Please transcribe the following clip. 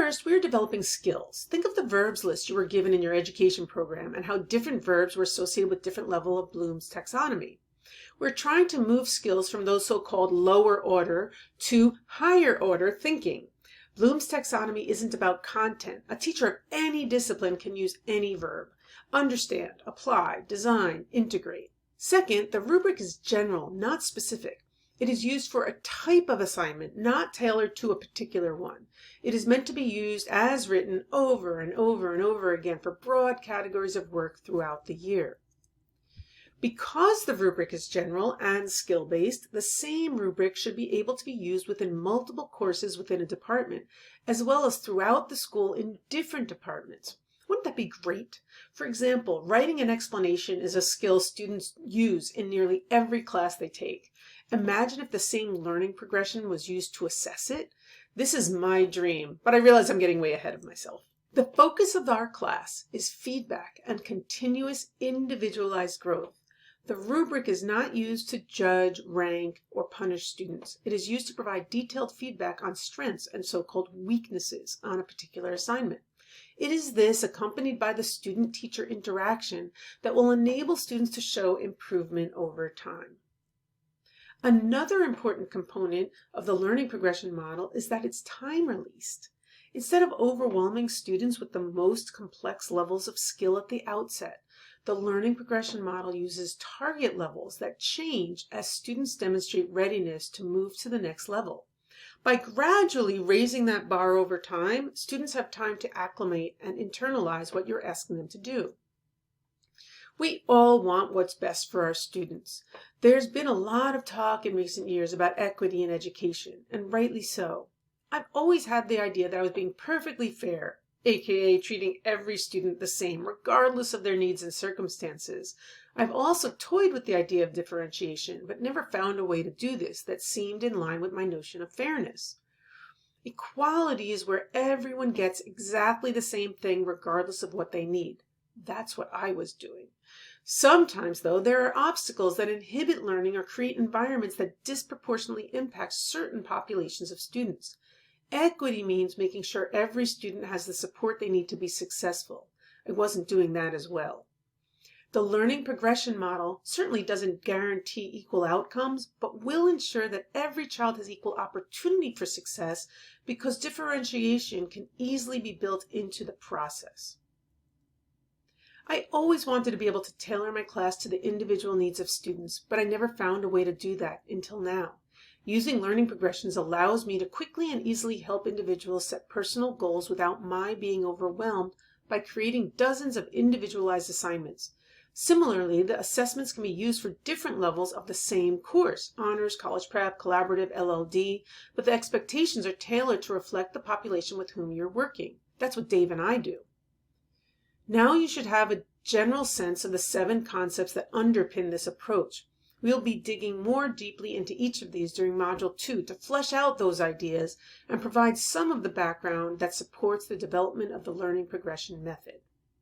First, we're developing skills. Think of the verbs list you were given in your education program and how different verbs were associated with different level of Bloom's taxonomy. We're trying to move skills from those so-called lower order to higher order thinking. Bloom's taxonomy isn't about content. A teacher of any discipline can use any verb. Understand, apply, design, integrate. Second, the rubric is general, not specific. It is used for a type of assignment, not tailored to a particular one. It is meant to be used as written over and over and over again for broad categories of work throughout the year. Because the rubric is general and skill-based, the same rubric should be able to be used within multiple courses within a department, as well as throughout the school in different departments. Wouldn't that be great? For example, writing an explanation is a skill students use in nearly every class they take. Imagine if the same learning progression was used to assess it. This is my dream, but I realize I'm getting way ahead of myself. The focus of our class is feedback and continuous individualized growth. The rubric is not used to judge, rank, or punish students. It is used to provide detailed feedback on strengths and so-called weaknesses on a particular assignment. It is this, accompanied by the student-teacher interaction, that will enable students to show improvement over time. Another important component of the learning progression model is that it's time-released. Instead of overwhelming students with the most complex levels of skill at the outset, the learning progression model uses target levels that change as students demonstrate readiness to move to the next level. By gradually raising that bar over time, students have time to acclimate and internalize what you're asking them to do. We all want what's best for our students. There's been a lot of talk in recent years about equity in education, and rightly so. I've always had the idea that I was being perfectly fair, aka treating every student the same, regardless of their needs and circumstances. I've also toyed with the idea of differentiation, but never found a way to do this that seemed in line with my notion of fairness. Equality is where everyone gets exactly the same thing regardless of what they need. That's what I was doing. Sometimes, though, there are obstacles that inhibit learning or create environments that disproportionately impact certain populations of students. Equity means making sure every student has the support they need to be successful. I wasn't doing that as well. The learning progression model certainly doesn't guarantee equal outcomes, but will ensure that every child has equal opportunity for success because differentiation can easily be built into the process. I always wanted to be able to tailor my class to the individual needs of students, but I never found a way to do that until now. Using learning progressions allows me to quickly and easily help individuals set personal goals without my being overwhelmed by creating dozens of individualized assignments. Similarly, the assessments can be used for different levels of the same course, honors, college prep, collaborative, LLD, but the expectations are tailored to reflect the population with whom you're working. That's what Dave and I do. Now you should have a general sense of the 7 concepts that underpin this approach. We'll be digging more deeply into each of these during Module 2 to flesh out those ideas and provide some of the background that supports the development of the learning progression method.